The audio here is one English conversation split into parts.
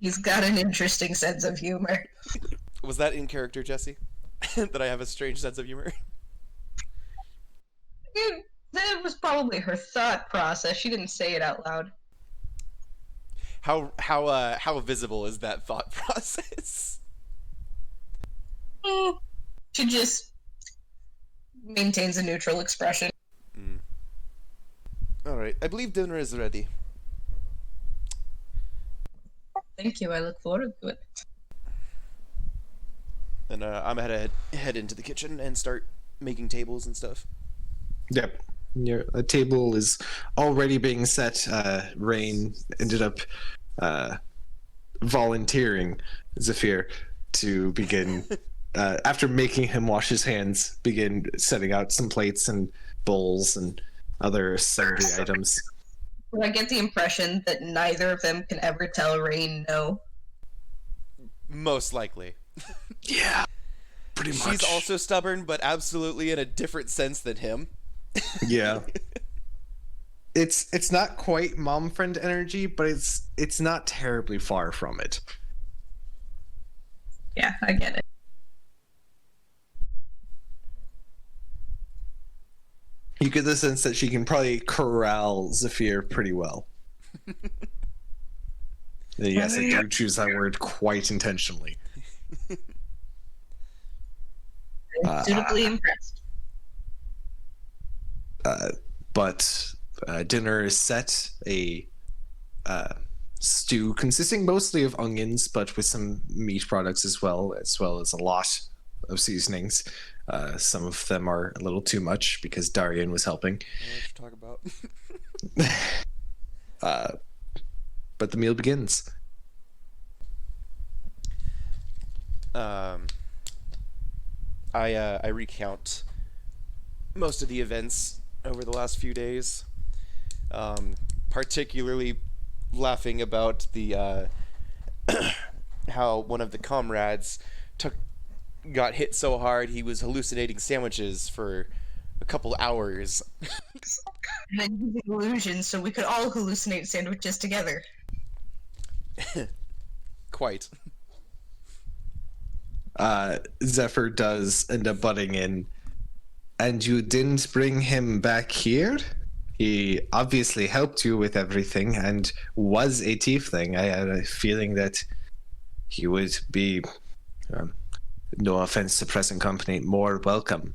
He's got an interesting sense of humor. Was that in character, Jesse? That I have a strange sense of humor? That was probably her thought process. She didn't say it out loud. How visible is that thought process? She just maintains a neutral expression. Alright, I believe dinner is ready. Thank you, I look forward to it. And I'm gonna head into the kitchen and start making tables and stuff. Yep. A table is already being set. Rain ended up volunteering Zephyr to begin, after making him wash his hands, begin setting out some plates and bowls and other sundry items. I get the impression that neither of them can ever tell Rain no. Most likely. Yeah, pretty much. She's also stubborn, but absolutely in a different sense than him. Yeah. It's not quite mom friend energy, but it's not terribly far from it. Yeah, I get it. You get the sense that she can probably corral Zephyr pretty well. Yes, I do choose that word quite intentionally. Suitably impressed. But dinner is set. A stew consisting mostly of onions, but with some meat products as well as a lot of seasonings. Some of them are a little too much because Darian was helping. What you talk about? But the meal begins. I recount most of the events over the last few days, particularly laughing about the how one of the comrades got hit so hard he was hallucinating sandwiches for a couple hours. And then using illusions so we could all hallucinate sandwiches together. Quite. Zephyr does end up butting in. And you didn't bring him back here? He obviously helped you with everything and was a tiefling. I had a feeling that he would be, no offense to present company, more welcome.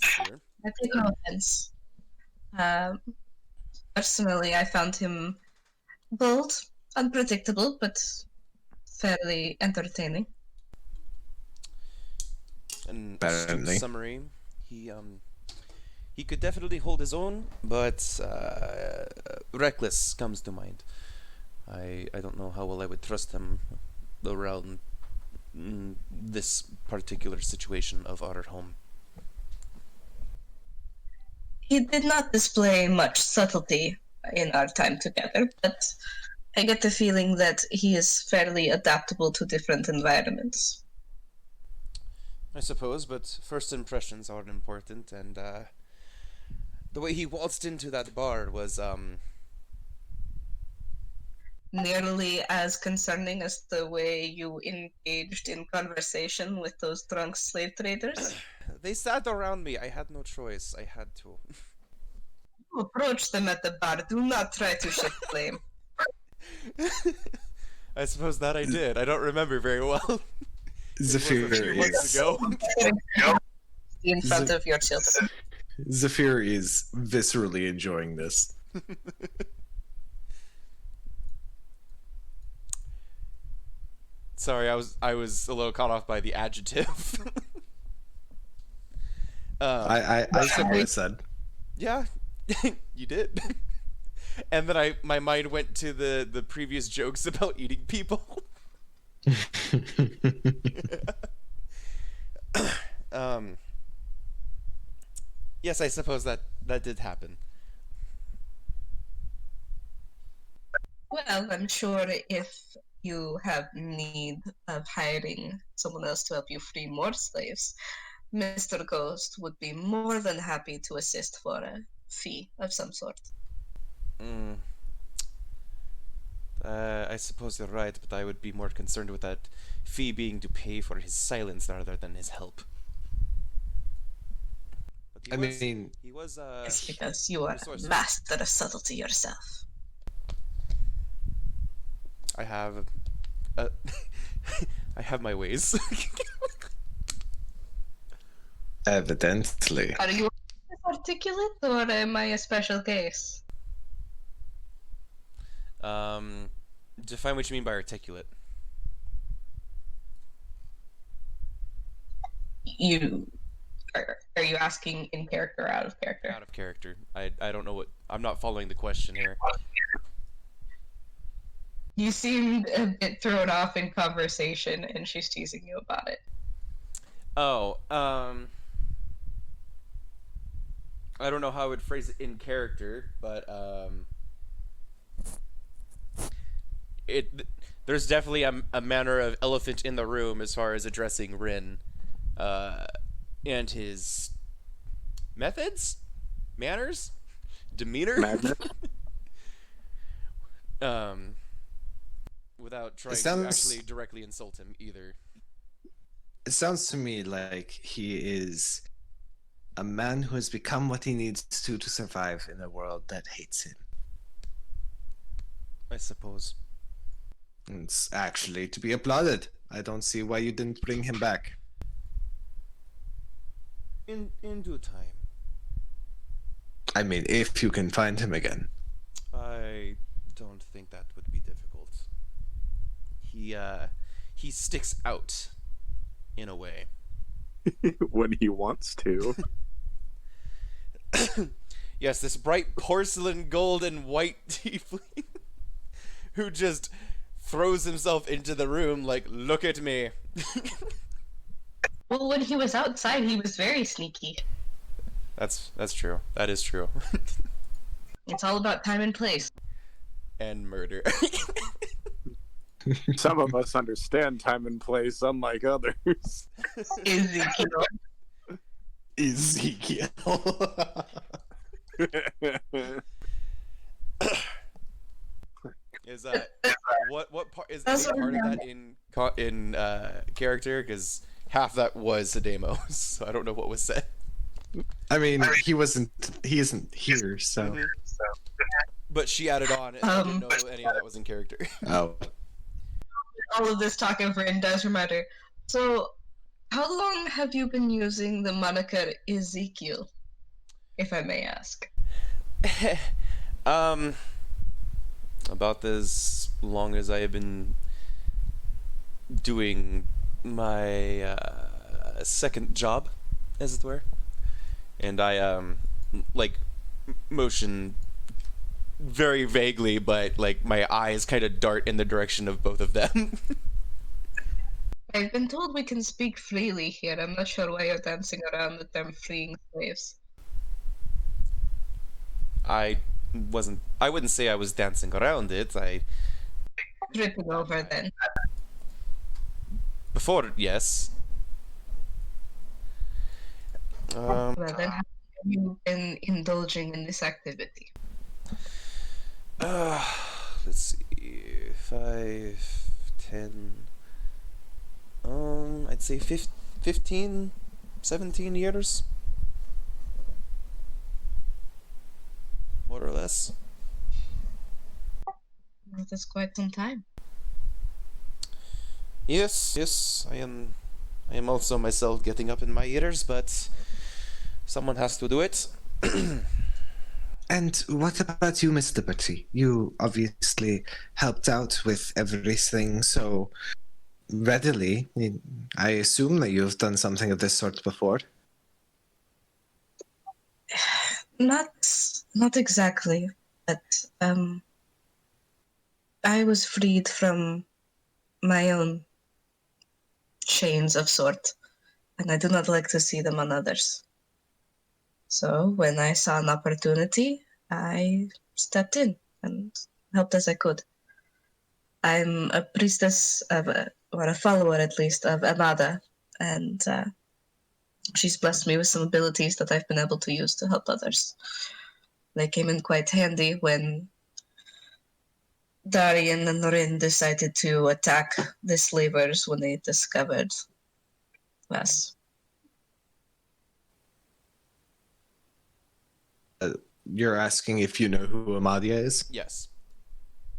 Sure. I take no offense. Personally, I found him bold, unpredictable, but fairly entertaining. And Apparently. summary, he could definitely hold his own, but reckless comes to mind. I don't know how well I would trust him around this particular situation of our home. He did not display much subtlety in our time together, but I get the feeling that he is fairly adaptable to different environments. I suppose, but first impressions are important, and the way he waltzed into that bar was nearly as concerning as the way you engaged in conversation with those drunk slave traders. They sat around me. I had no choice. I had to. You approach them at the bar. Do not try to shift blame. I suppose that I did. I don't remember very well. Zephyr A few months is ago. In front of your children. Zephyr is viscerally enjoying this. Sorry, I was a little caught off by the adjective. I said what I said. Yeah, you did. And then my mind went to the previous jokes about eating people. Yes, I suppose that did happen. Well, I'm sure if you have need of hiring someone else to help you free more slaves, Mr. Ghost would be more than happy to assist for a fee of some sort. I suppose you're right, but I would be more concerned with that fee being to pay for his silence rather than his help. But I mean, he was It's because you are a resourceful. master of subtlety yourself. I have, I have my ways. evidently. Are you articulate or am I a special case? Define what you mean by articulate. You are you asking in character or out of character? Out of character. I don't know what. I'm not following the question here. You seemed a bit thrown off in conversation, and she's teasing you about it. Oh, I don't know how I would phrase it in character, but there's definitely a manner of elephant in the room as far as addressing Rin, and his methods, manners, demeanor. Without trying to actually directly insult him either. It sounds to me like he is a man who has become what he needs to survive in a world that hates him. I suppose. It's actually to be applauded. I don't see why you didn't bring him back. In due time. I mean, if you can find him again. I don't think that would be difficult. He sticks out in a way. When he wants to. Yes, this bright porcelain gold and white tiefling who just throws himself into the room like, look at me. Well, when he was outside, he was very sneaky. That's true. That is true. It's all about time and place. And murder. Some of us understand time and place, unlike others. Ezekiel. Ezekiel. Is what part is any part of that in character? Because half that was Hidemo, so I don't know what was said. I mean, he isn't here, so. Mhm. But she added on, and I didn't know any of that was in character. Oh. All of this talk of Rin does reminder. So, how long have you been using the moniker Ezekiel, if I may ask? About as long as I have been doing my second job, as it were, and I like motion very vaguely, but like my eyes kind of dart in the direction of both of them. I've been told we can speak freely here. I'm not sure why you're dancing around with them freeing slaves. I wouldn't say I was dancing around it. Tripping over then. Before, yes. Well, then how have you been indulging in this activity? Let's see, 5, 10. I'd say 15, 17 years, more or less. Well, that's quite some time. Yes, I am also myself getting up in my years, but someone has to do it. And what about you, Miss Liberty? You obviously helped out with everything so readily. I assume that you've done something of this sort before. Not exactly, but I was freed from my own chains of sort, and I do not like to see them on others. So when I saw an opportunity, I stepped in and helped as I could. I'm a priestess of, or a follower at least, of Amada, and she's blessed me with some abilities that I've been able to use to help others. They came in quite handy when Darian and Norin decided to attack the slavers when they discovered us. You're asking if you know who Amadia is? Yes.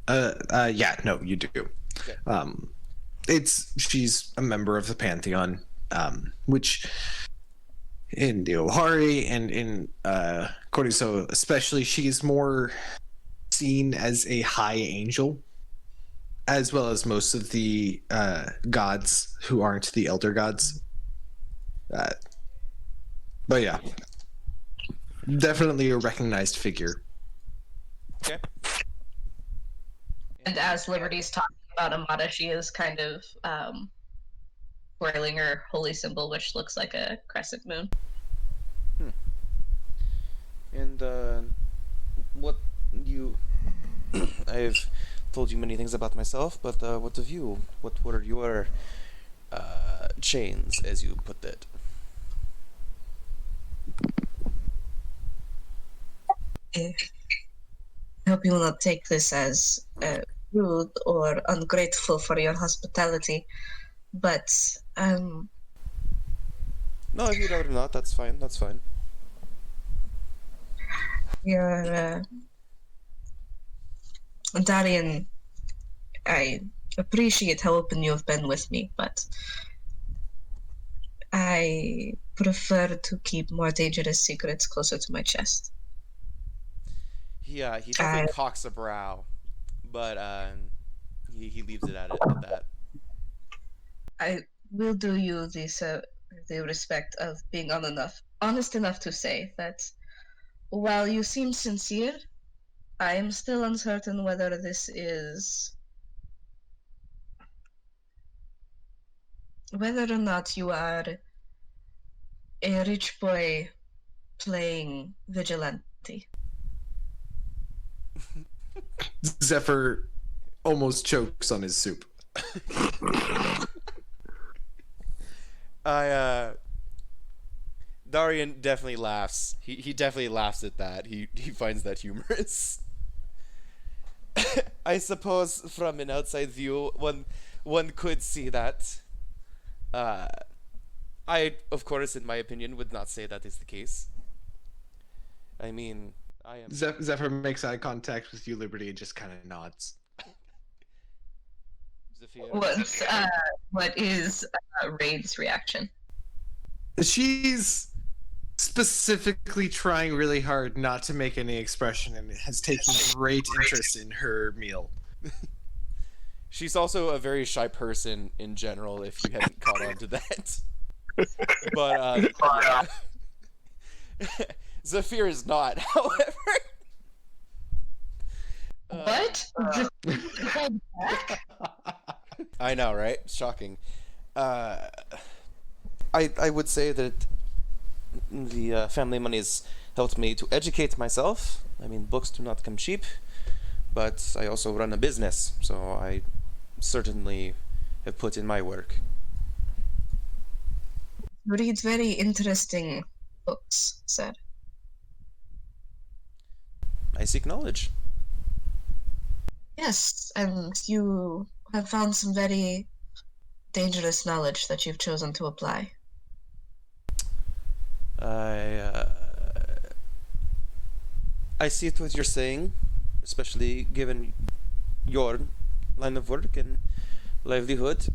Yeah, no, you do. Okay. She's a member of the Pantheon, which in the Ohari and in Koriso especially, she's more seen as a high angel, as well as most of the gods who aren't the elder gods. But yeah, definitely a recognized figure. Okay. And as Liberty's talking about Amada, she is kind of twirling her holy symbol, which looks like a crescent moon. And what you... I've told you many things about myself, but what of you? What were your chains, as you put it? I hope you will not take this as rude or ungrateful for your hospitality, but No, if you'd rather not, that's fine. That's fine. your Darian, I appreciate how open you have been with me, but I prefer to keep more dangerous secrets closer to my chest. He definitely cocks a brow, but he leaves it at that. I will do you the respect of being honest enough to say that while you seem sincere, I am still uncertain whether whether or not you are a rich boy playing vigilante. Zephyr almost chokes on his soup. Darian definitely laughs. He definitely laughs at that. He finds that humorous. I suppose from an outside view, one could see that. I, of course, in my opinion, would not say that is the case. I mean, I am... Zephyr makes eye contact with you, Liberty, and just kind of nods. Zephyr. What is Raid's reaction? She's specifically trying really hard not to make any expression and has taken great interest in her meal. She's also a very shy person in general, if you hadn't caught on to that. But, yeah. Zephyr is not, however. What? I know, right? Shocking. I would say that the family money has helped me to educate myself. I mean, books do not come cheap, but I also run a business, so I certainly have put in my work. You read very interesting books, sir. I seek knowledge. Yes, and you have found some very dangerous knowledge that you've chosen to apply. I see it what you're saying, especially given your line of work and livelihood.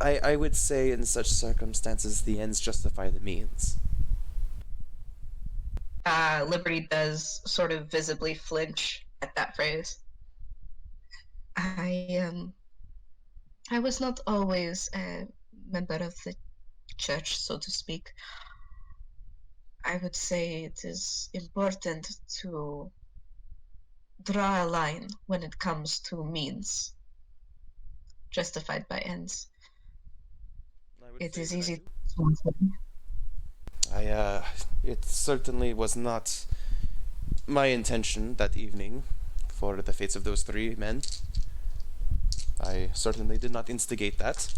I would say in such circumstances the ends justify the means. Liberty does sort of visibly flinch at that phrase. I was not always a member of the church, so to speak. I would say it is important to draw a line when it comes to means justified by ends. It is easy. It certainly was not my intention that evening for the fates of those three men. I certainly did not instigate that.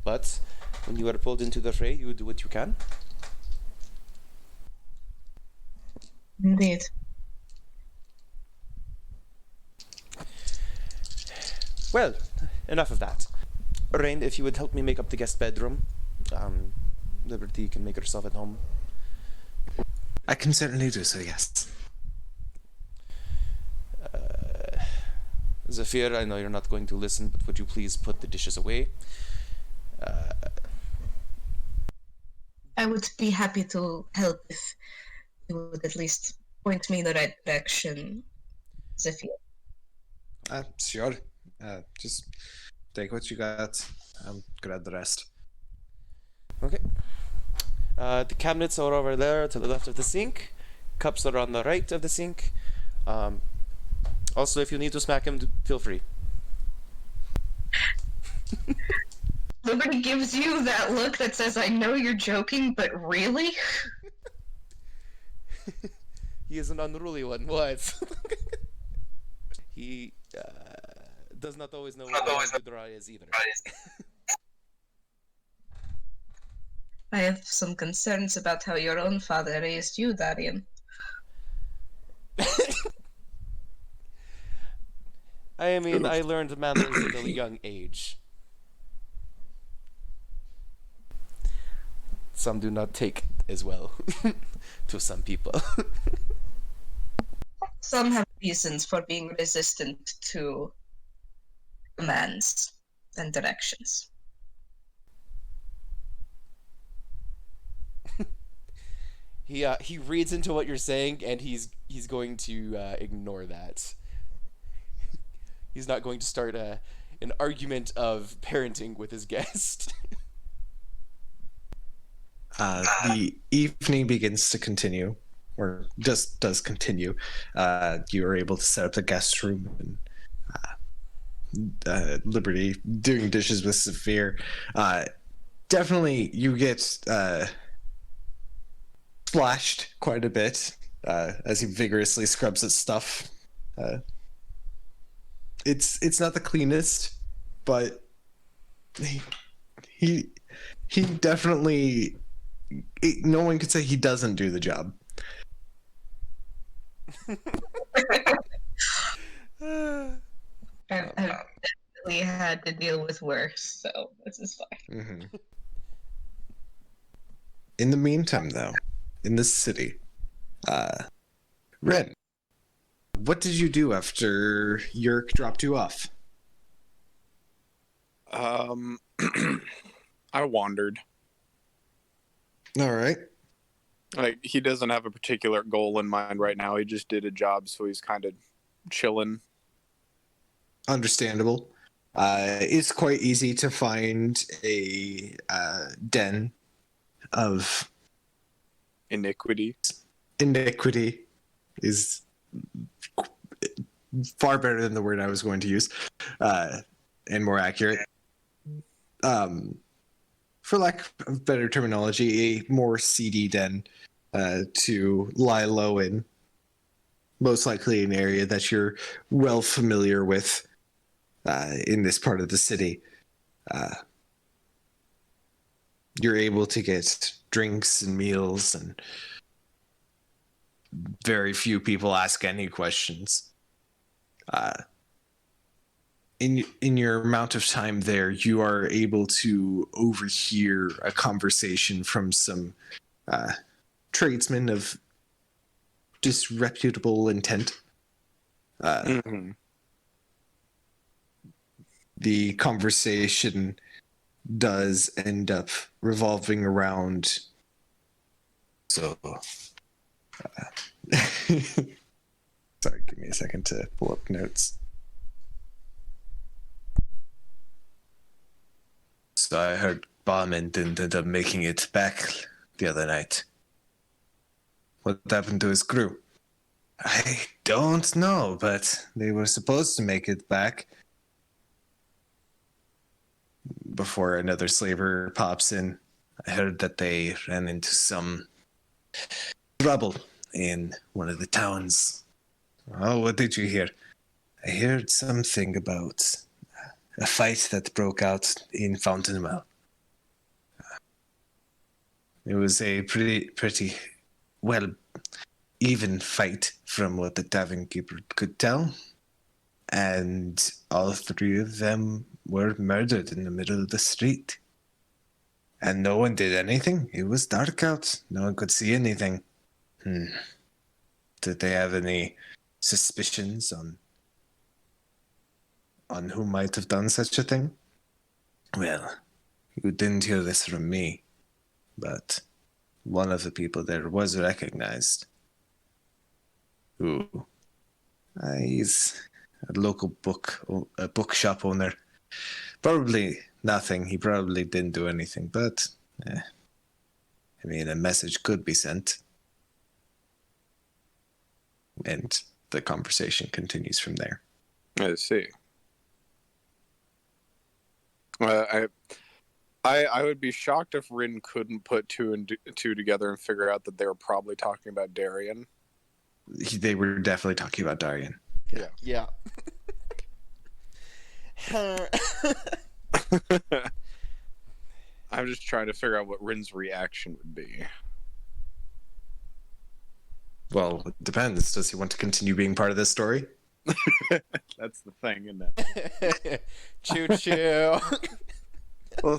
But when you are pulled into the fray, you do what you can. Indeed. Well, enough of that. Rain, if you would help me make up the guest bedroom, Liberty can make herself at home. I can certainly do so, yes. Zafir, I know you're not going to listen, but would you please put the dishes away? I would be happy to help if you would at least point me in the right direction, Zephyr. Sure. Just take what you got. I'll grab the rest. Okay. The cabinets are over there to the left of the sink. Cups are on the right of the sink. Also, if you need to smack him, feel free. Liberty gives you that look that says, I know you're joking, but really? He is an unruly one. What? He does not always know what to draw is either. I have some concerns about how your own father raised you, Darian. I mean, I learned manners at a young age. Some do not take as well to some people. Some have reasons for being resistant to commands and directions. He reads into what you're saying, and he's going to ignore that. He's not going to start an argument of parenting with his guest. The evening begins to continue, or just does continue. You are able to set up the guest room, and Liberty doing dishes with Zephyr. Definitely, you get splashed quite a bit as he vigorously scrubs at stuff. It's not the cleanest, but he definitely. No one could say he doesn't do the job. I've definitely had to deal with worse, so this is fine. Mm-hmm. In the meantime, though, in the city, Ren, what did you do after Yerk dropped you off? I wandered. All right. Like, he doesn't have a particular goal in mind right now. He just did a job, so he's kind of chilling. Understandable. It's quite easy to find a den of Iniquity. iniquity is far better than the word I was going to use, and more accurate. For lack of better terminology, a more seedy den to lie low in. Most likely an area that you're well familiar with in this part of the city. You're able to get drinks and meals, and very few people ask any questions. In your amount of time there, you are able to overhear a conversation from some tradesmen of disreputable intent. The conversation does end up revolving around. So, sorry, give me a second to pull up notes. So I heard Barman didn't end up making it back the other night. What happened to his crew? I don't know, but they were supposed to make it back. Before another slaver pops in, I heard that they ran into some trouble in one of the towns. Oh, what did you hear? I heard something about a fight that broke out in Fountainwell. It was a pretty well even fight from what the tavern keeper could tell. and all three of them were murdered in the middle of the street. And no one did anything. It was dark out. No one could see anything. Did they have any suspicions on who might have done such a thing? Well, you didn't hear this from me, but one of the people there was recognized. Who? He's a local bookshop owner. Probably nothing. He probably didn't do anything, but I mean, a message could be sent. And the conversation continues from there. I see. I would be shocked if Rin couldn't put two and two together and figure out that they were probably talking about Darian. They were definitely talking about Darian. Yeah. I'm just trying to figure out what Rin's reaction would be. Well, it depends. Does he want to continue being part of this story? That's the thing, isn't it? Choo choo. Well,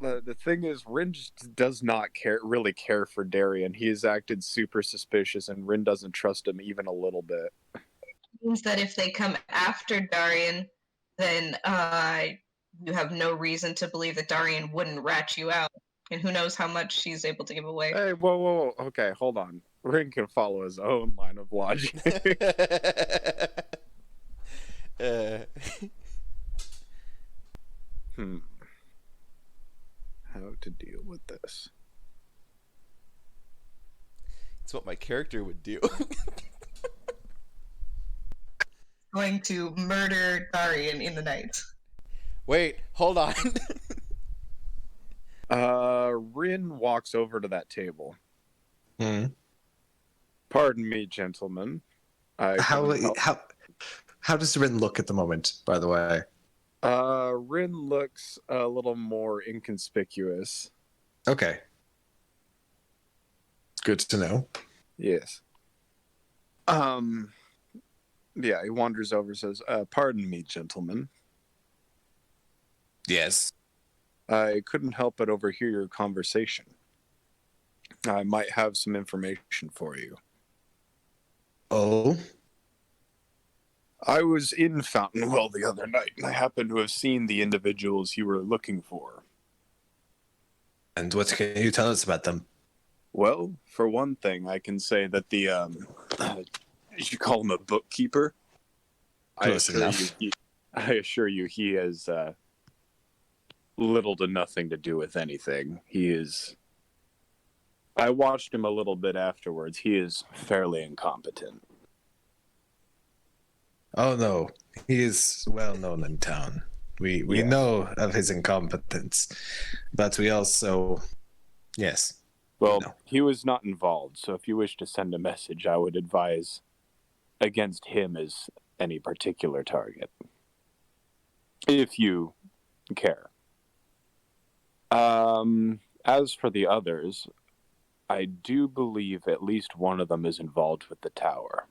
the thing is, Rin just does not really care for Darian. He has acted super suspicious, and Rin doesn't trust him even a little bit. Means that if they come after Darian, then you have no reason to believe that Darian wouldn't rat you out. And who knows how much she's able to give away. Hey, whoa. Okay, hold on. Rin can follow his own line of logic. How to deal with this? It's what my character would do. Going to murder Darian in the night. Wait, hold on. Rin walks over to that table. Pardon me, gentlemen. How does Rin look at the moment, by the way? Rin looks a little more inconspicuous. Okay. Good to know. Yes. Yeah, he wanders over and says, pardon me, gentlemen. Yes. I couldn't help but overhear your conversation. I might have some information for you. Oh? I was in Fountainwell the other night, and I happened to have seen the individuals you were looking for. And what can you tell us about them? Well, for one thing, I can say that the, you call him a bookkeeper? Close enough. I assure you he has little to nothing to do with anything. I watched him a little bit afterwards. He is fairly incompetent. Oh no, he is well known in town. We know of his incompetence, but we also, yes. Well, he was not involved, so if you wish to send a message, I would advise against him as any particular target. If you care. As for the others, I do believe at least one of them is involved with the tower.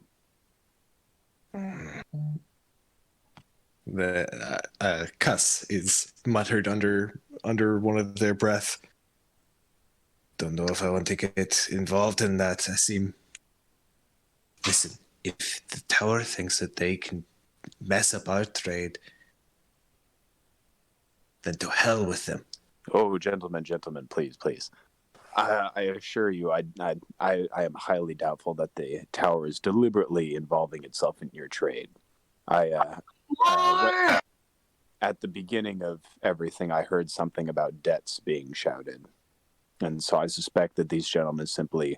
The cuss is muttered under one of their breath. Don't know if I want to get involved in that. Listen, if the tower thinks that they can mess up our trade, then to hell with them. Oh, gentlemen, please. I assure you, I am highly doubtful that the tower is deliberately involving itself in your trade. At the beginning of everything, I heard something about debts being shouted. And so I suspect that these gentlemen simply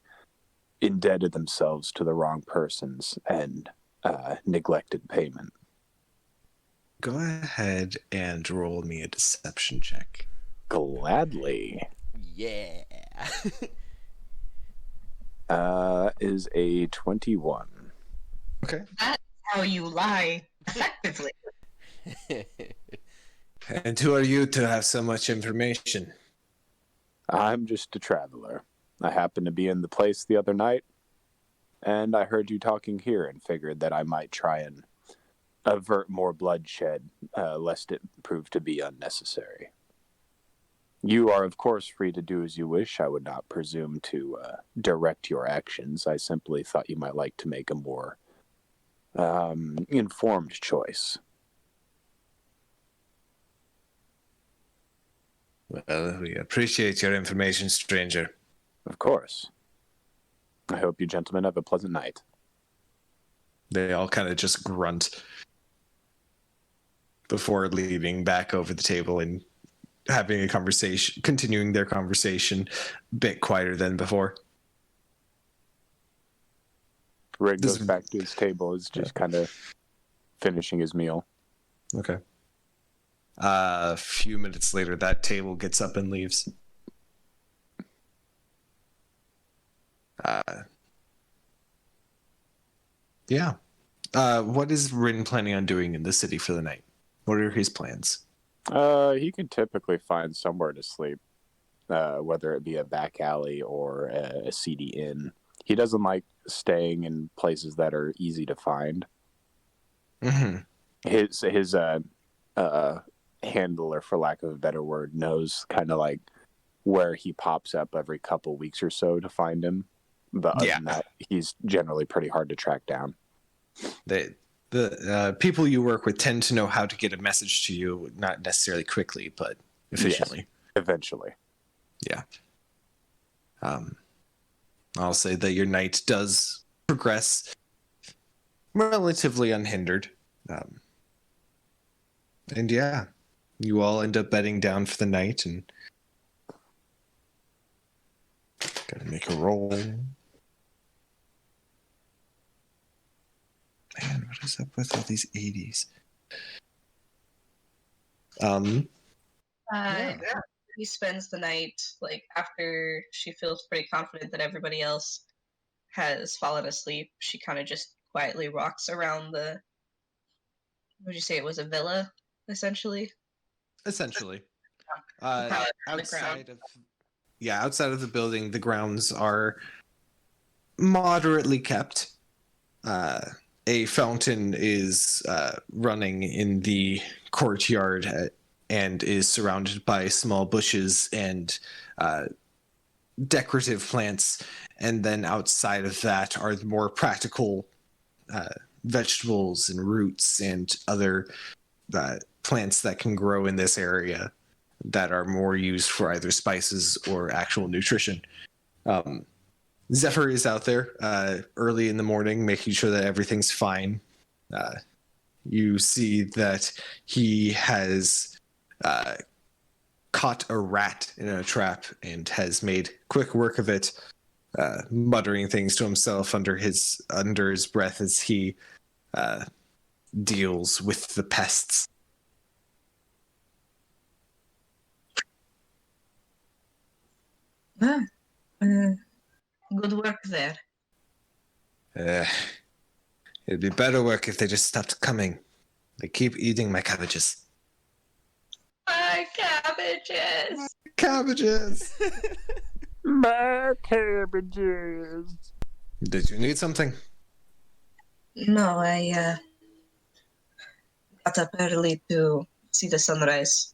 indebted themselves to the wrong persons and neglected payment. Go ahead and roll me a deception check. Gladly. Yeah. Is a 21. Okay. That's how you lie effectively. And who are you to have so much information? I'm just a traveler. I happened to be in the place the other night, and I heard you talking here and figured that I might try and avert more bloodshed, lest it prove to be unnecessary. You are, of course, free to do as you wish. I would not presume to direct your actions. I simply thought you might like to make a more informed choice. Well, we appreciate your information, stranger. Of course. I hope you gentlemen have a pleasant night. They all kind of just grunt before leaning back over the table and having a conversation, continuing their conversation a bit quieter than before. Rig This goes is- back to his table, is just kind of finishing his meal. Okay. A few minutes later, that table gets up and leaves. Yeah. What is Rin planning on doing in the city for the night? What are his plans? He can typically find somewhere to sleep, whether it be a back alley or a seedy inn. He doesn't like staying in places that are easy to find. Mm-hmm. His handler, for lack of a better word, knows kind of like where he pops up every couple weeks or so to find him. But other than that, he's generally pretty hard to track down. The people you work with tend to know how to get a message to you, not necessarily quickly, but efficiently. Yes, eventually. Yeah. I'll say that your night does progress relatively unhindered. And yeah, you all end up bedding down for the night and gotta make a roll. Man, what is up with all these 80s? He spends the night, like, after she feels pretty confident that everybody else has fallen asleep, she kind of just quietly walks around the, would you say it was a villa, essentially? Essentially. Probably Outside of the building, the grounds are moderately kept. A fountain is running in the courtyard and is surrounded by small bushes and decorative plants. And then outside of that are the more practical vegetables and roots and other plants that can grow in this area that are more used for either spices or actual nutrition. Zephyr is out there early in the morning, making sure that everything's fine. You see that he has caught a rat in a trap and has made quick work of it, muttering things to himself under his breath as he deals with the pests. Good work there. It'd be better work if they just stopped coming. They keep eating my cabbages. My cabbages! Cabbages! My cabbages. Did you need something? No, I got up early to see the sunrise.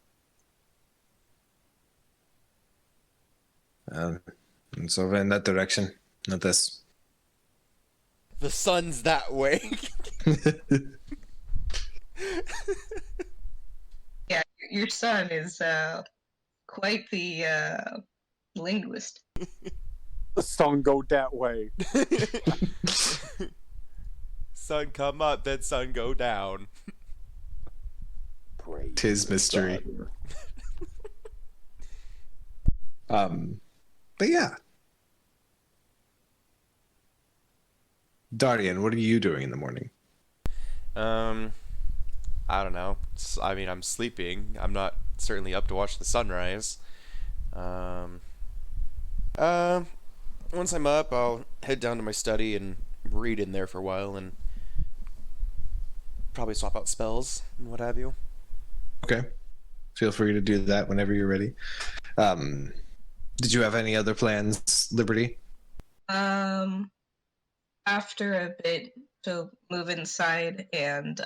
It's over in that direction, not this. The sun's that way. Yeah, your son is quite the linguist. The sun go that way. Sun come up, then sun go down. Praise 'Tis the mystery. sun. But yeah. Darian, what are you doing in the morning? I don't know. I mean, I'm sleeping. I'm not certainly up to watch the sunrise. Once I'm up, I'll head down to my study and read in there for a while and probably swap out spells and what have you. Okay. Feel free to do that whenever you're ready. Did you have any other plans, Liberty? After a bit, she'll move inside, and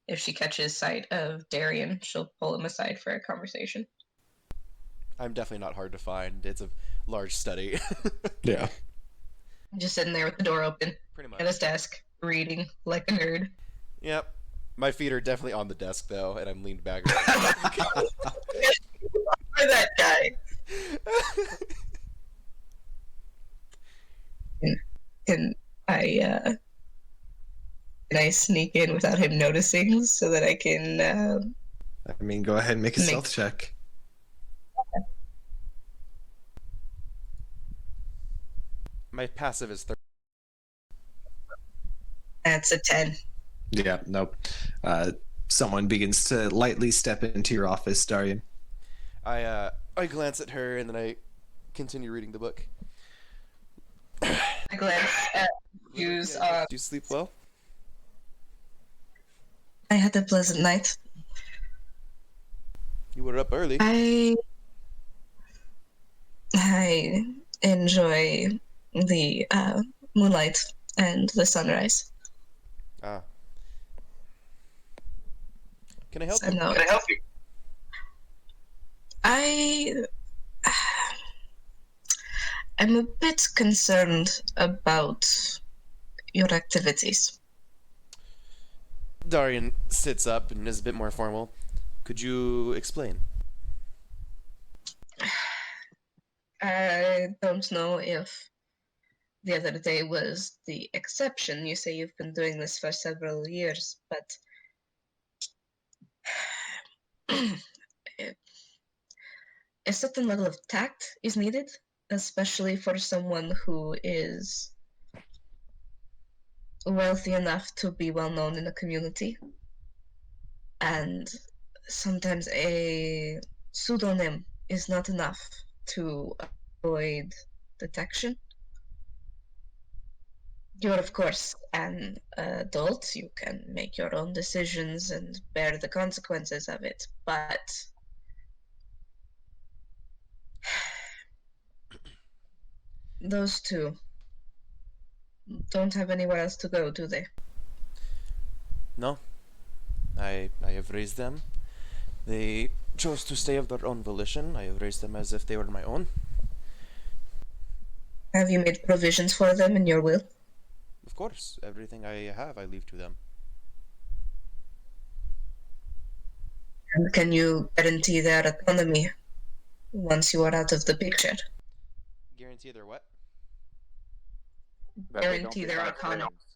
if she catches sight of Darian, she'll pull him aside for a conversation. I'm definitely not hard to find. It's a large study. Yeah. Just sitting there with the door open Pretty much. at his desk, reading like a nerd. Yep. My feet are definitely on the desk though, and I'm leaned back. For that guy. Can I sneak in without him noticing so that I can I mean, go ahead and make a Make- stealth check. My passive is 30. that's a 10. Yeah, nope. Someone begins to lightly step into your office, Darian. I glance at her and then I continue reading the book. I glance at Hughes. Do you sleep well? I had a pleasant night. You were up early. I enjoy the moonlight and the sunrise. Ah. Can I help So you? no, Can I help you? I'm a bit concerned about your activities. Darian sits up and is a bit more formal. Could you explain? I don't know if the other day was the exception. You say you've been doing this for several years, but a certain level of tact is needed, especially for someone who is wealthy enough to be well known in the community. And sometimes a pseudonym is not enough to avoid detection. You're, of course, an adult. You can make your own decisions and bear the consequences of it, but those two don't have anywhere else to go, do they? No. I have raised them. They chose to stay of their own volition. I have raised them as if they were my own. Have you made provisions for them in your will? Of course, everything I have I leave to them. And can you guarantee their autonomy once you are out of the picture? Guarantee their what? That they don't Guarantee their become autonomy. slaves.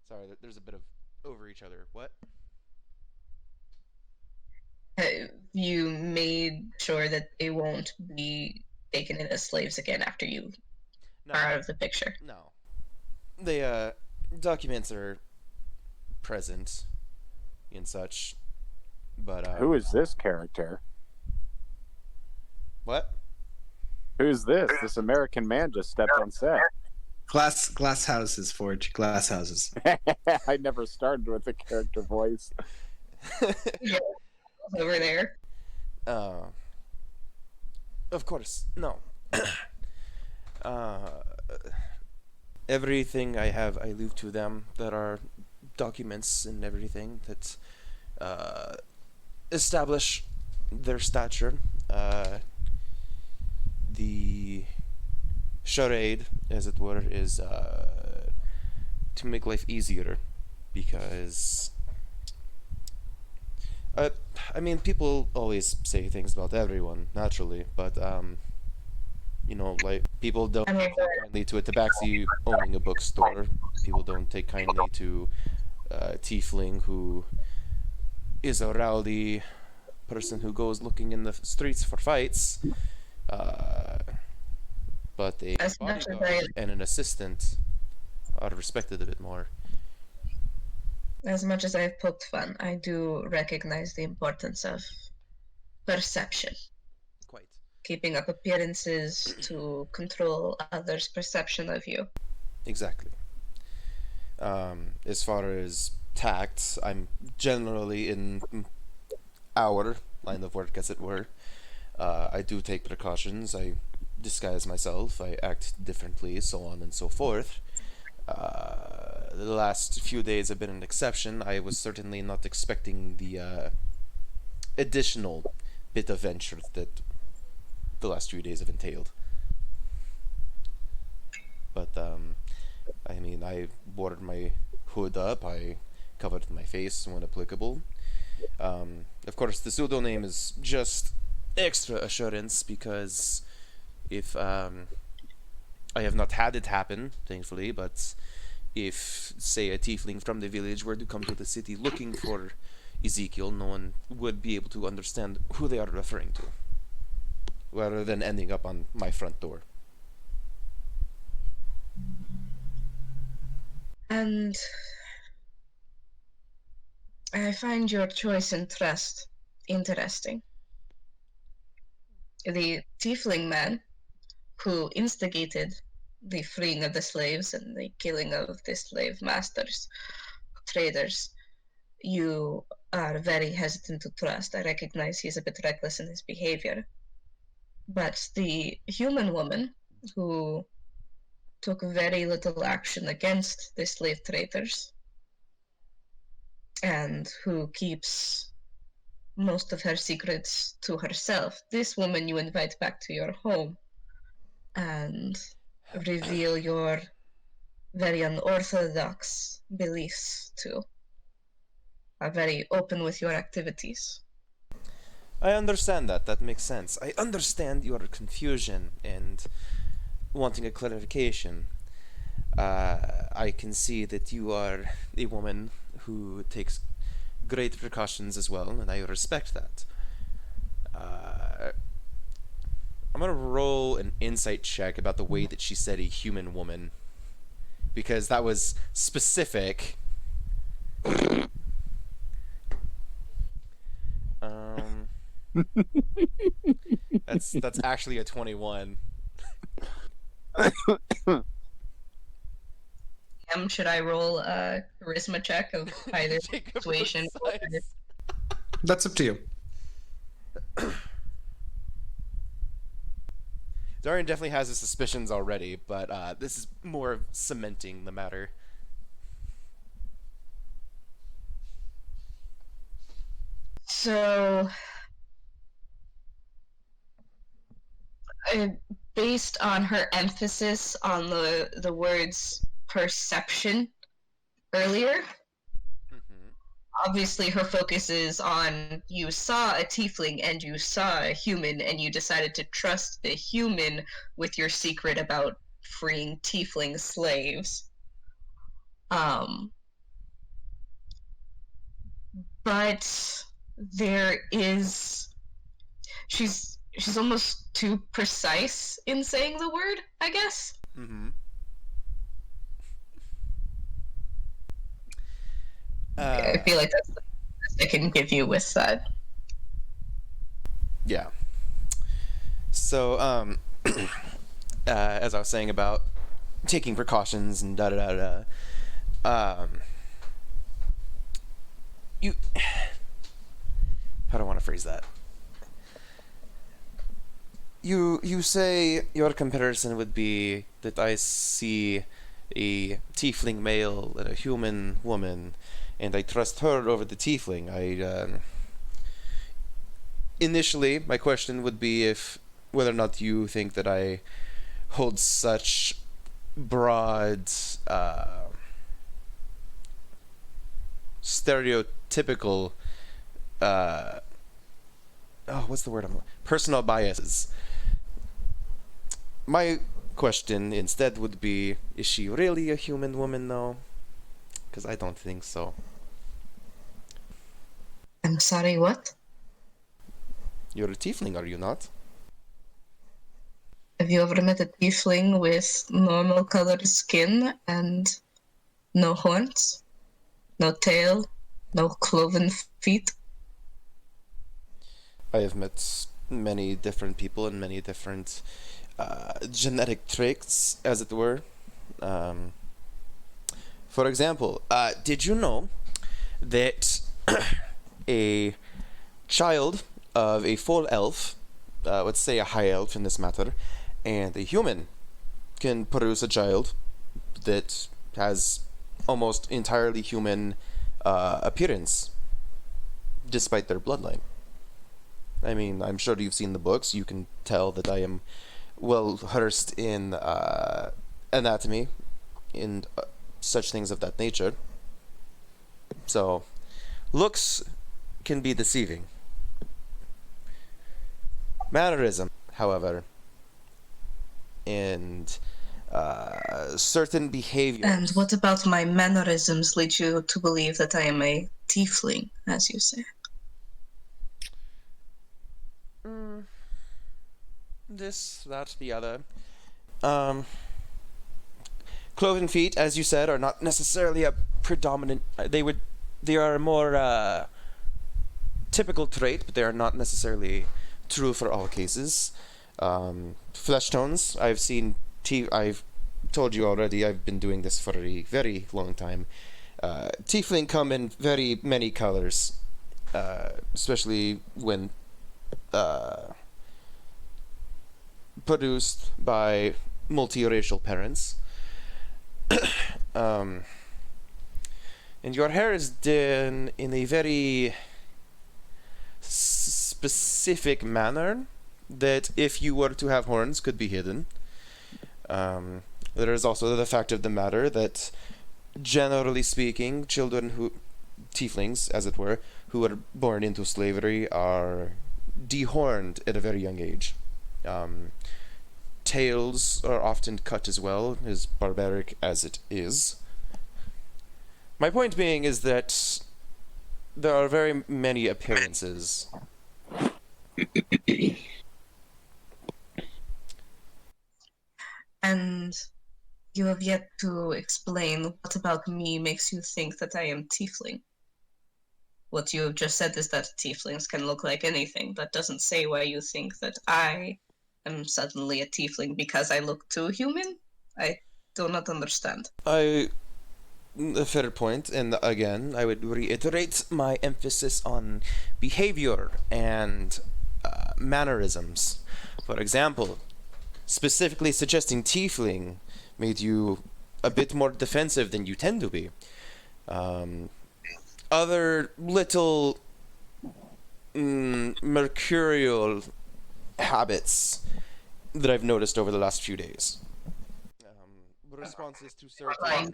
Sorry, there's a bit of over each other. What? You made sure that they won't be taken in as slaves again after you No. are out of the picture. No. The documents are present and such, but Who is this character? what? Who's this? This American man just stepped on set. Glass houses, Forge. Glass houses. I never started with a character voice. Over there. Of course, no. Everything I have, I leave to them. There are documents and everything that establish their stature. The charade, as it were, is to make life easier, because I mean, people always say things about everyone, naturally, but you know, like, people don't I mean, take kindly to a tabaxi owning a bookstore. People don't take kindly to a tiefling who is a rowdy person who goes looking in the streets for fights. But a As much as bodyguard and an assistant are respected a bit more. as much as I've poked fun, I do recognize the importance of perception. Quite. Keeping up appearances to control others' perception of you. Exactly. As far as tact, I'm generally in our line of work, as it were. I do take precautions. I disguise myself, I act differently, so on and so forth. The last few days have been an exception. I was certainly not expecting the additional bit of venture that the last few days have entailed. But I mean, I watered my hood up. I covered my face when applicable. Of course, the pseudonym is just extra assurance because if I have not had it happen, thankfully, but if, say, a tiefling from the village were to come to the city looking for Ezekiel, no one would be able to understand who they are referring to, rather than ending up on my front door. And I find your choice in trust interesting. The tiefling man who instigated the freeing of the slaves and the killing of the slave masters, traders, you are very hesitant to trust. I recognize he's a bit reckless in his behavior. But the human woman who took very little action against the slave traders and who keeps most of her secrets to herself, this woman you invite back to your home and reveal your very unorthodox beliefs to, are very open with your activities. I understand that. That makes sense. I understand your confusion and wanting a clarification. I can see that you are a woman who takes great precautions as well, and I respect that. I'm gonna roll an insight check about the way that she said a human woman, because that was specific. That's actually a 21. Should I roll a charisma check of either Jacob persuasion or decides. That's up to you. Darian definitely has his suspicions already, but this is more of cementing the matter. So, based on her emphasis on the words perception earlier, obviously her focus is on you saw a tiefling and you saw a human and you decided to trust the human with your secret about freeing tiefling slaves. But there is she's almost too precise in saying the word, I guess. I feel like that's the best I can give you with that. Yeah. So, as I was saying about taking precautions and da da da da, you. How do I want to phrase that? You say your comparison would be that I see a tiefling male and a human woman, and I trust her over the tiefling. Initially, my question would be whether or not you think that I hold such broad, stereotypical, what's the word? Personal biases. My question instead would be, is she really a human woman though? Because I don't think so. I'm sorry, what? You're a tiefling, are you not? Have you ever met a tiefling with normal colored skin and no horns, no tail, no cloven feet? I have met many different people and many different genetic traits, as it were. For example, did you know that a child of a full elf, let's say a high elf in this matter, And a human can produce a child that has almost entirely human appearance, despite their bloodline. I mean, I'm sure you've seen the books. You can tell that I am well versed in anatomy and such things of that nature. So, looks can be deceiving. Mannerism, however, and certain behaviors. And what about my mannerisms lead you to believe that I am a tiefling, as you say? This, that, the other. Cloven feet, as you said, are not necessarily a predominant. They are a more typical trait, but they are not necessarily true for all cases. Flesh tones, I've told you already, I've been doing this for a very long time. Tiefling come in very many colors, especially when produced by multiracial parents. And your hair is done in a very specific manner that, if you were to have horns, could be hidden. There is also the fact of the matter that, generally speaking, tieflings, as it were, who are born into slavery are dehorned at a very young age. Tails are often cut as well, as barbaric as it is. My point being is that there are very many appearances. And you have yet to explain what about me makes you think that I am tiefling. What you have just said is that tieflings can look like anything. That doesn't say why you think that I am suddenly a tiefling because I look too human. I do not understand. A fair point, and again, I would reiterate my emphasis on behavior and mannerisms. For example, specifically suggesting tiefling made you a bit more defensive than you tend to be. Other little mercurial habits that I've noticed over the last few days. Responses to certain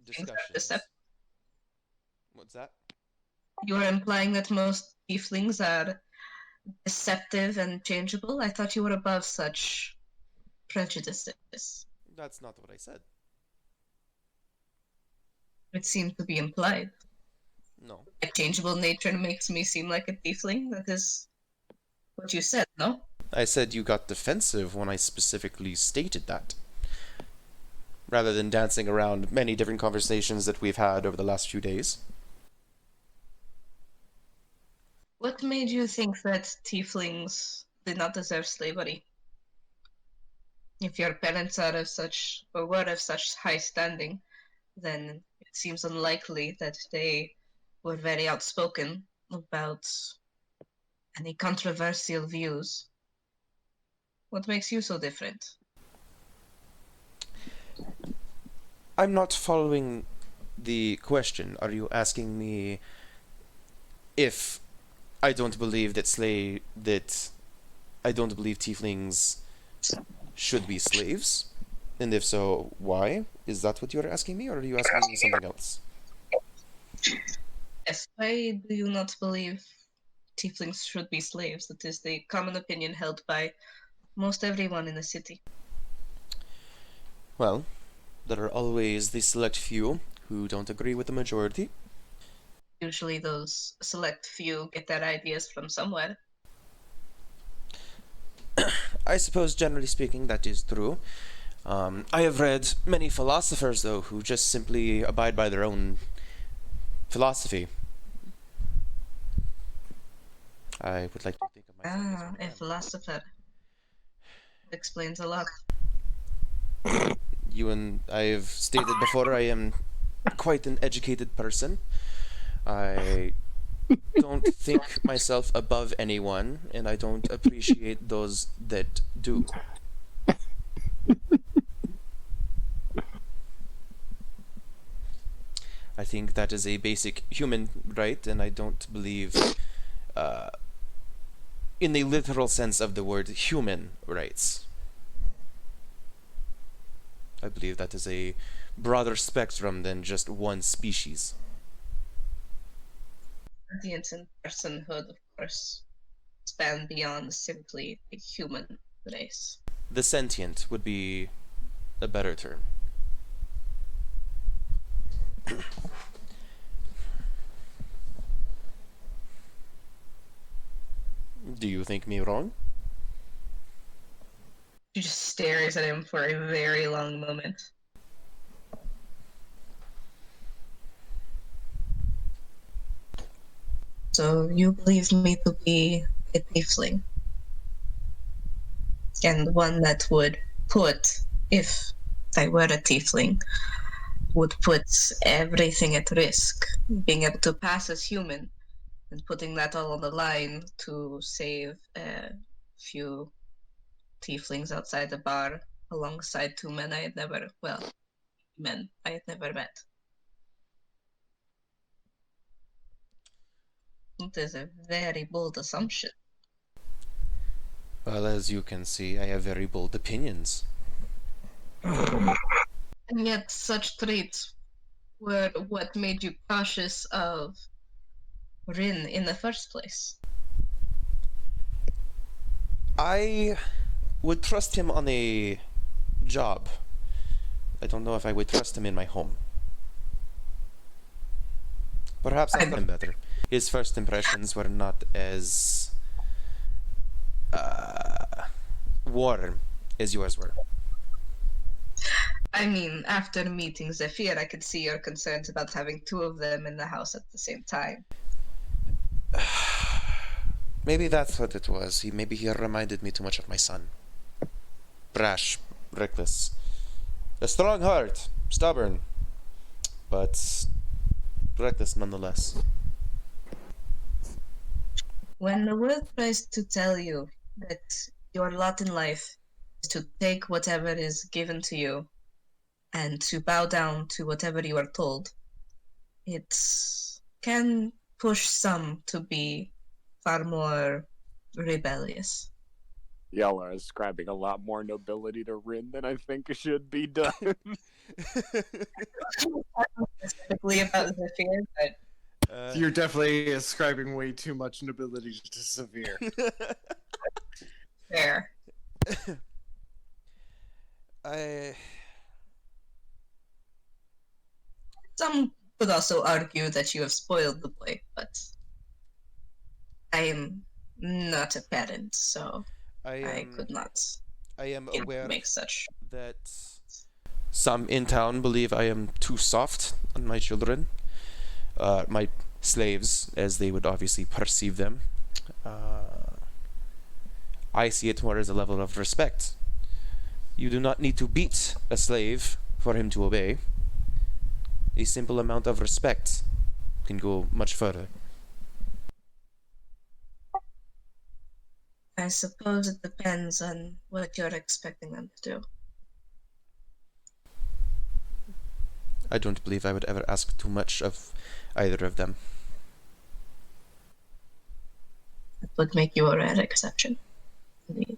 discussions. What's that? You are implying that most tieflings are deceptive and changeable? I thought you were above such prejudices. That's not what I said. It seemed to be implied. No. A changeable nature makes me seem like a tiefling. That is what you said, no? I said you got defensive when I specifically stated that. Rather than dancing around many different conversations that we've had over the last few days. What made you think that tieflings did not deserve slavery? If your parents are of such, or were of such high standing, then it seems unlikely that they were very outspoken about any controversial views. What makes you so different? I'm not following the question. Are you asking me if I don't believe that I don't believe tieflings should be slaves? And if so, why? Is that what you're asking me, or are you asking me something else? Yes, why do you not believe tieflings should be slaves? That is the common opinion held by most everyone in the city. Well, there are always the select few who don't agree with the majority. Usually those select few get their ideas from somewhere. I suppose, generally speaking, that is true. I have read many philosophers, though, who just simply abide by their own philosophy. I would like to think of myself as one of A them. philosopher. That explains a lot. I have stated before, I am quite an educated person. I don't think myself above anyone, and I don't appreciate those that do. I think that is a basic human right, and I don't believe, in the literal sense of the word, human rights. I believe that is a broader spectrum than just one species. Sentience and personhood, of course, span beyond simply the human race. The sentient would be a better term. Do you think me wrong? She just stares at him for a very long moment. So you believe me to be a tiefling? And one that would put, if I were a tiefling, would put everything at risk, being able to pass as human and putting that all on the line to save a few tieflings outside the bar alongside two men I had never met. It is a very bold assumption. Well, as you can see, I have very bold opinions. And yet such traits were what made you cautious of Rin in the first place. I would trust him on a job. I don't know if I would trust him in my home. Perhaps I know him better. His first impressions were not as warm as yours were. I mean, after meeting Zephyr, I could see your concerns about having two of them in the house at the same time. Maybe that's what it was. Maybe he reminded me too much of my son. Brash, reckless. A strong heart, stubborn, but reckless nonetheless. When the world tries to tell you that your lot in life is to take whatever is given to you and to bow down to whatever you are told, it can push some to be far more rebellious. Y'all are ascribing a lot more nobility to Rin than I think should be done. Specifically about Zephyr, but You're definitely ascribing way too much nobility to Severe. fair. Some could also argue that you have spoiled the boy, but I am not a parent, so I could not I am aware make such. that some in town believe I am too soft on my children, my slaves, as they would obviously perceive them. I see it more as a level of respect. You do not need to beat a slave for him to obey. A simple amount of respect can go much further. I suppose it depends on what you're expecting them to do. I don't believe I would ever ask too much of either of them. It would make you a rare exception. Indeed.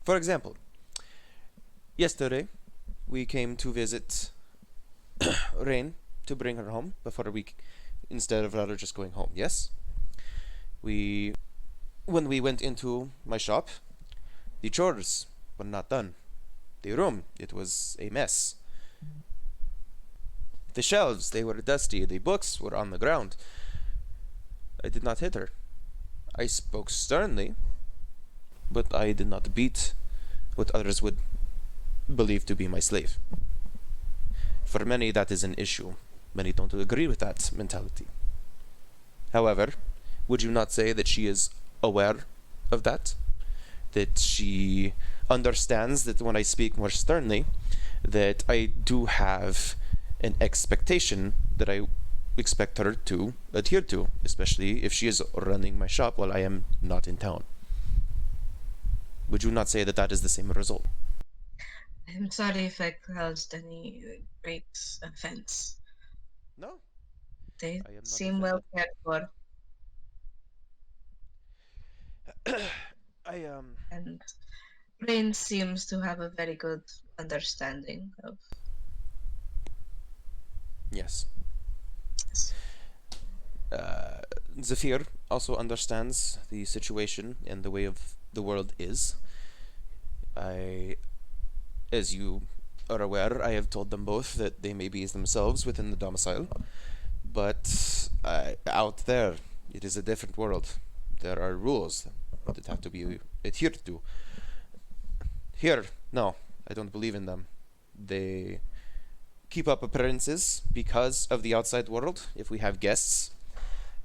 For example, yesterday we came to visit Rain to bring her home before a week, instead of rather just going home. Yes, when we went into my shop, the chores were not done. The room, it was a mess. The shelves, they were dusty. The books were on the ground. I did not hit her. I spoke sternly, but I did not beat what others would believe to be my slave. For many, that is an issue. Many don't agree with that mentality. However, would you not say that she is aware of that? That she understands that when I speak more sternly, that I do have an expectation that I expect her to adhere to, especially if she is running my shop while I am not in town. Would you not say that that is the same result? I'm sorry if I caused any great offense. No, They I am not seem well offended. cared for, I and Rain seems to have a very good understanding of yes. this. Zafir also understands the situation and the way of the world is. I, as you are aware, I have told them both that they may be themselves within the domicile, but out there, it is a different world. There are rules that have to be adhered to. Here, no, I don't believe in them. They keep up appearances because of the outside world. If we have guests,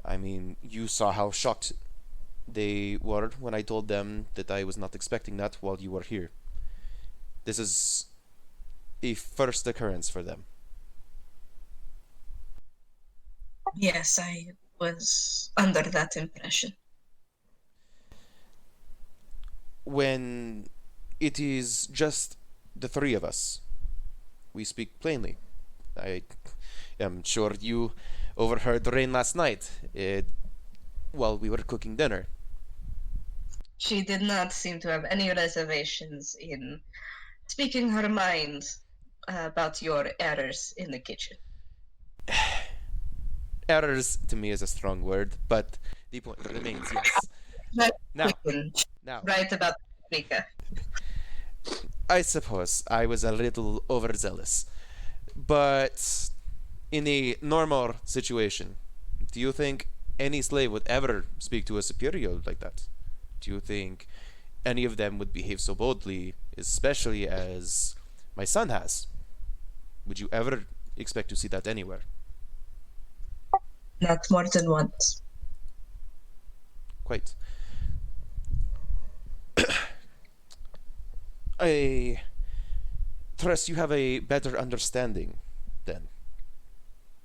I mean, you saw how shocked they were when I told them that I was not expecting that while you were here. This is a first occurrence for them. Yes, I was under that impression. When it is just the three of us, we speak plainly. I am sure you overheard Rain last night while we were cooking dinner. She did not seem to have any reservations in speaking her mind about your errors in the kitchen. Errors to me is a strong word, but the point remains yes. Not Now, chicken, now, right about paprika. I suppose I was a little overzealous. But in a normal situation, do you think any slave would ever speak to a superior like that? Do you think any of them would behave so boldly, especially as my son has? Would you ever expect to see that anywhere? Not more than once. Quite. I trust you have a better understanding then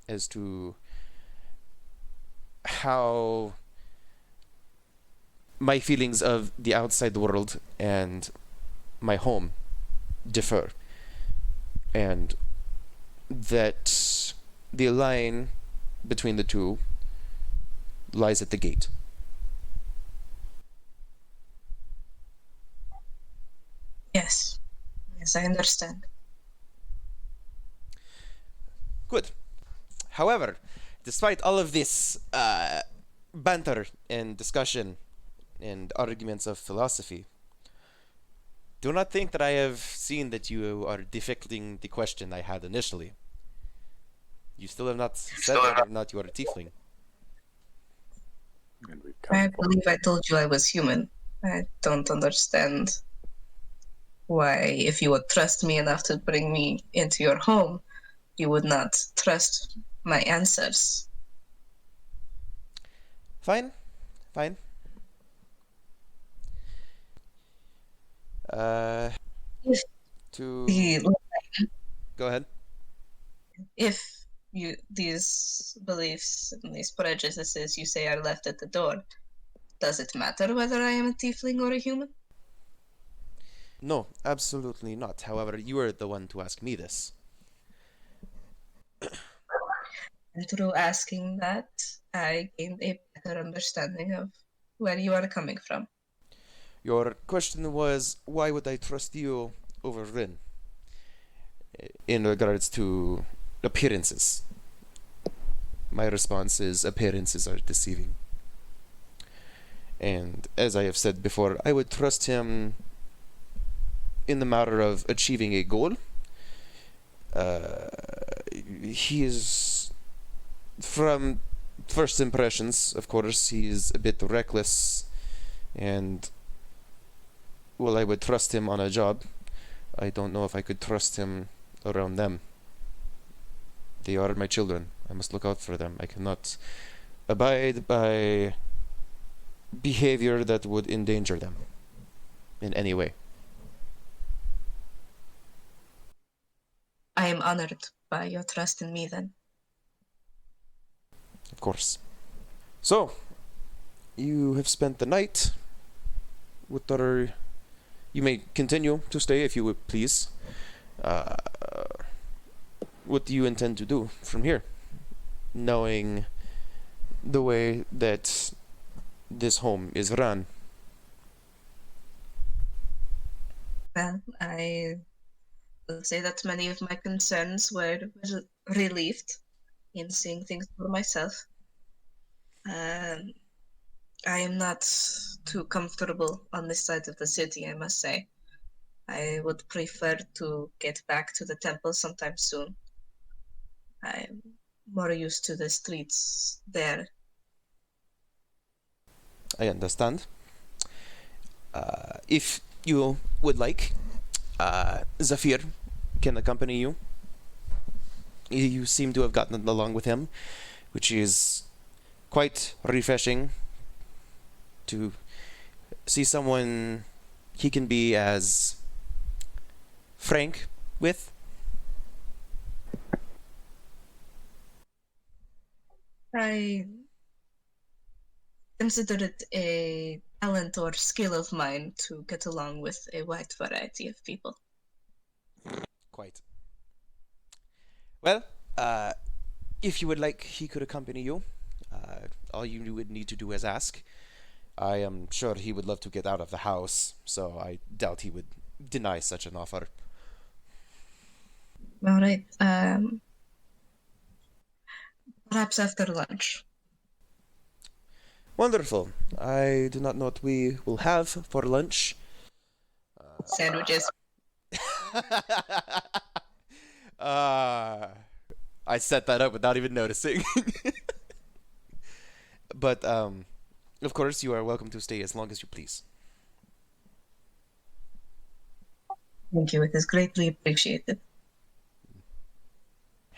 as to how my feelings of the outside world and my home differ, and that the line between the two lies at the gate. Yes. Yes, I understand. Good. However, despite all of this banter and discussion and arguments of philosophy, do not think that I have seen that you are deflecting the question I had initially. You still have not said whether or not you are a tiefling. And we've I come believe I told you I was human. I don't understand why, if you would trust me enough to bring me into your home, you would not trust my answers. Fine, fine. If To the go ahead. if you these beliefs and these prejudices you say are left at the door, does it matter whether I am a tiefling or a human? No, absolutely not. However, you are the one to ask me this. And through asking that, I gained a better understanding of where you are coming from. Your question was, why would I trust you over Rin? In regards to appearances. My response is, appearances are deceiving. And as I have said before, I would trust him in the matter of achieving a goal. He is, from first impressions, of course, he is a bit reckless, and well, I would trust him on a job. I don't know if I could trust him around them. They are my children. I must look out for them. I cannot abide by behavior that would endanger them in any way. I am honored by your trust in me then. Of course. So, you have spent the night. What other... You may continue to stay if you would please. Uh, what do you intend to do from here? Knowing the way that this home is run. Well, I would say that many of my concerns were relieved in seeing things for myself. Um, I am not too comfortable on this side of the city, I must say. I would prefer to get back to the temple sometime soon. I'm more used to the streets there. I understand. If you would like, Zafir can accompany you. You seem to have gotten along with him, which is quite refreshing to see someone he can be as frank with. I consider it a talent or skill of mine to get along with a wide variety of people. Quite. Well, if you would like, he could accompany you. All you would need to do is ask. I am sure he would love to get out of the house, so I doubt he would deny such an offer. All right. Perhaps after lunch. Wonderful. I do not know what we will have for lunch. Sandwiches. I set that up without even noticing. But, of course, you are welcome to stay as long as you please. Thank you. It is greatly appreciated.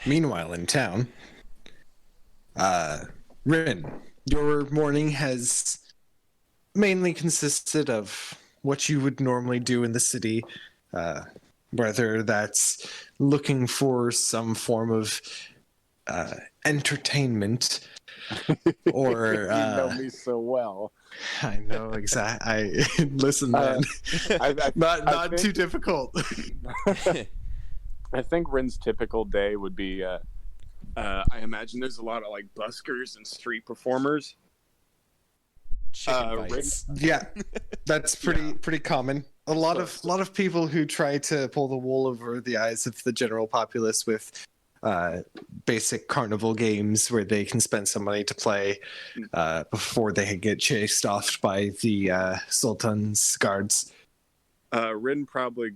Meanwhile, in town, Rin, your morning has mainly consisted of what you would normally do in the city, whether that's looking for some form of entertainment or You know me so well. I know exactly. Listen, man, I not think- too difficult. I think Rin's typical day would be. I imagine there's a lot of like buskers and street performers. Chicken bites. Yeah, that's pretty common. A lot of people who try to pull the wool over the eyes of the general populace with basic carnival games where they can spend some money to play before they get chased off by the Sultan's guards. Rin probably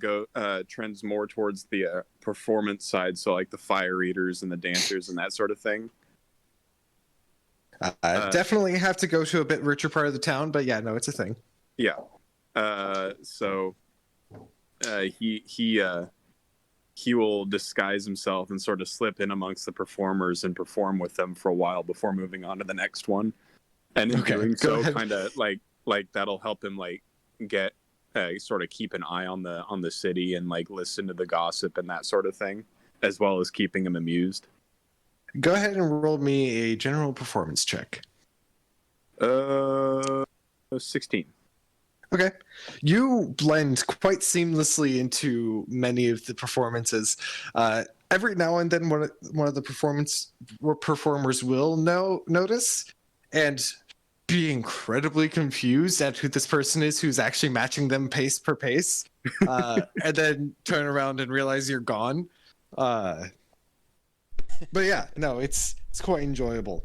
trends more towards the performance side, so like the fire eaters and the dancers and that sort of thing. Definitely have to go to a bit richer part of the town, but yeah, no, it's a thing. Yeah. So he will disguise himself and sort of slip in amongst the performers and perform with them for a while before moving on to the next one. And in Okay, doing go so, ahead. kind of like that'll help him like get sort of keep an eye on the city and like listen to the gossip and that sort of thing, as well as keeping him amused. Go ahead and roll me a general performance check. 16. Okay. You blend quite seamlessly into many of the performances. Every now and then, one of the performers will notice and be incredibly confused at who this person is who's actually matching them pace per pace, and then turn around and realize you're gone. But yeah, no, it's quite enjoyable.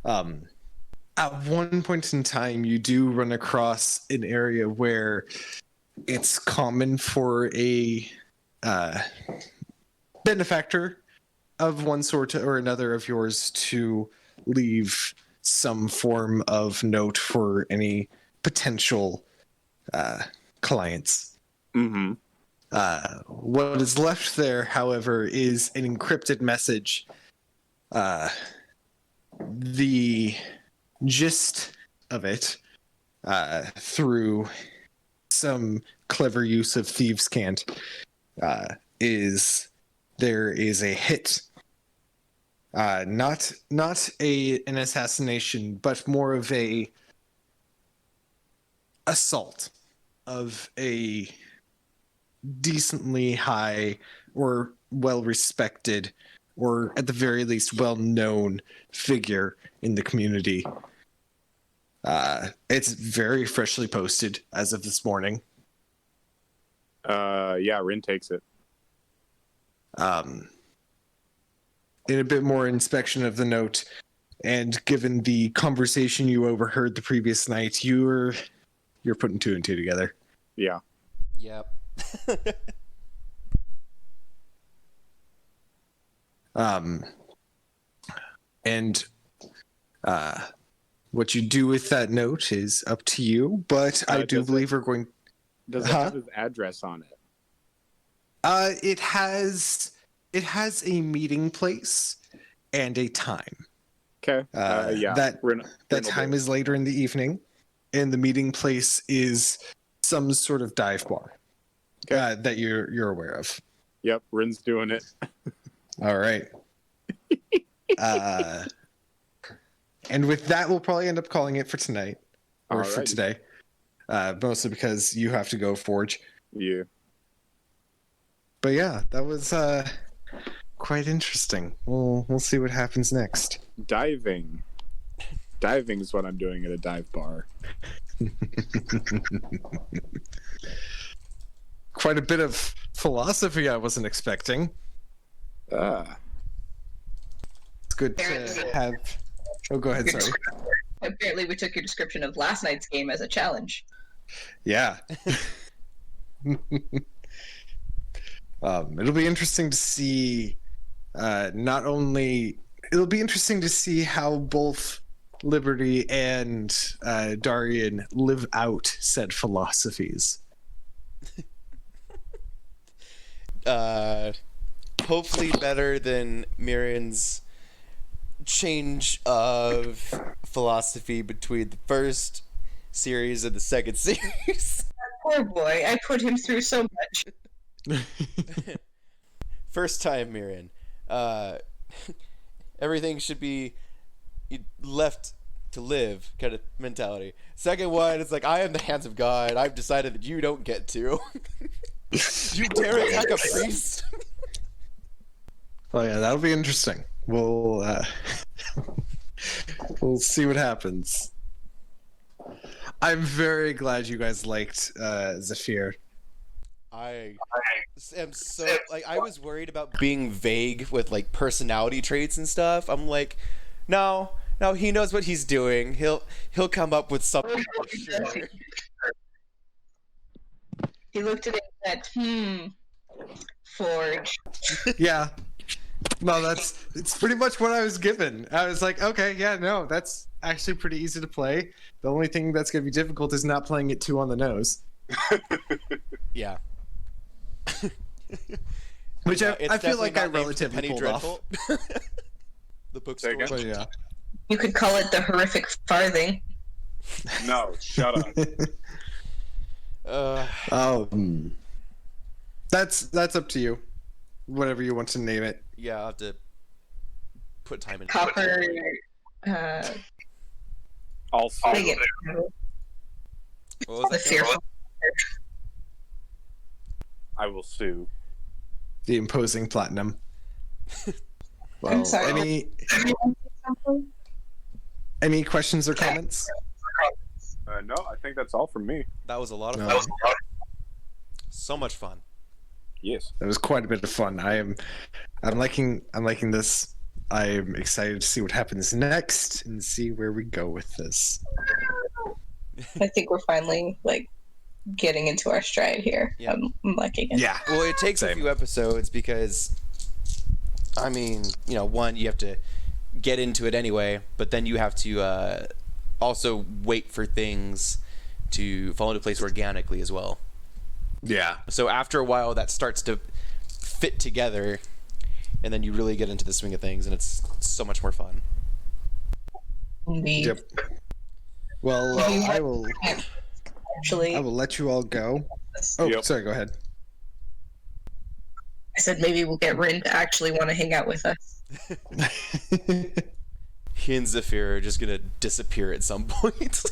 At one point in time, you do run across an area where it's common for a benefactor of one sort or another of yours to leave some form of note for any potential clients. Mm-hmm. What is left there, however, is an encrypted message. The gist of it, through some clever use of thieves' cant, is there is a hit. Not an assassination, but more of a assault of a decently high or well respected, or at the very least well known figure in the community. It's very freshly posted as of this morning. Yeah, Rin takes it. In a bit more inspection of the note, and given the conversation you overheard the previous night, you're putting two and two together. Yeah. Yep. And what you do with that note is up to you, but I do does believe we're going. Does it have his address on it? It has a meeting place and a time. Okay. Yeah. That time is later in the evening, and the meeting place is some sort of dive bar. Okay. That you're aware of. Yep, Rin's doing it. All right. And with that, we'll probably end up calling it for tonight, or for Alrighty. today. Mostly because you have to go forge. Yeah. But yeah, that was quite interesting. We'll see what happens next. Diving. Diving is what I'm doing at a dive bar. Quite a bit of philosophy I wasn't expecting. Ah. It's good to have. Oh, go ahead. Sorry. Apparently, we took your description of last night's game as a challenge. Yeah. It'll be interesting to see. It'll be interesting to see how both Liberty and Darian live out said philosophies. Hopefully better than Miriam's change of philosophy between the first series and the second series. Poor boy, I put him through so much. First time, Miriam. Everything should be left to live kind of mentality. Second one, it's like, I am the hands of God. I've decided that you don't get to. You dare attack a priest? Oh yeah, that'll be interesting. We'll see what happens. I'm very glad you guys liked Zephyr. I am so like, I was worried about being vague with like personality traits and stuff. I'm like, no, he knows what he's doing. He'll come up with something for sure. He looked at it and Forge. Yeah. No, it's pretty much what I was given. I was like, okay, yeah, no, that's actually pretty easy to play. The only thing that's going to be difficult is not playing it too on the nose. Yeah. Which It's I feel definitely like I not named relatively Penny pulled Dreadful. off. The Say bookstore. again? But yeah. You could call it the horrific farthing. No, shut up. That's up to you. Whatever you want to name it. Yeah, I'll have to put time in. Copper. Also, I get What was the that? fearful. I will sue. The imposing platinum. Well, I'm sorry. any questions or comments? No, I think that's all from me. That was a lot of No. fun. So much fun. Yes. It was quite a bit of fun. I'm liking this. I'm excited to see what happens next and see where we go with this. I think we're finally getting into our stride here. Yeah. I'm liking it. Yeah. Well, it takes a Same. few episodes because, I mean, one, you have to get into it anyway, but then you have to also wait for things to fall into place organically as well. Yeah. So after a while, that starts to fit together, and then you really get into the swing of things, and it's so much more fun. Indeed. Yep. Well, I will Actually, let you all go. Oh, Yep. sorry. Go ahead. I said maybe we'll get Rin to actually want to hang out with us. He and Zephyr are just gonna disappear at some point.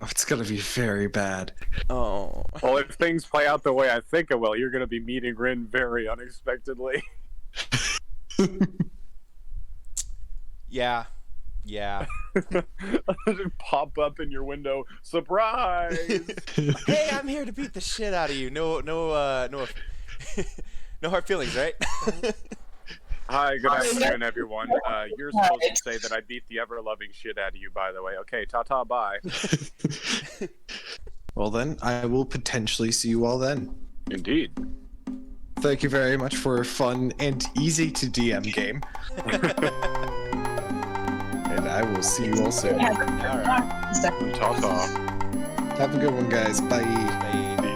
It's gonna be very bad. Oh. Well, if things play out the way I think it will, you're going to be meeting Rin very unexpectedly. Yeah. Yeah. Pop up in your window, surprise! Hey, I'm here to beat the shit out of you. No hard feelings, right? Hi, good afternoon, everyone. You're supposed to say that I beat the ever-loving shit out of you, by the way. Okay, ta-ta, bye. Well then, I will potentially see you all then. Indeed. Thank you very much for a fun and easy to DM game. And I will see you all soon. All right. Ta-ta. Have a good one, guys. Bye. Bye.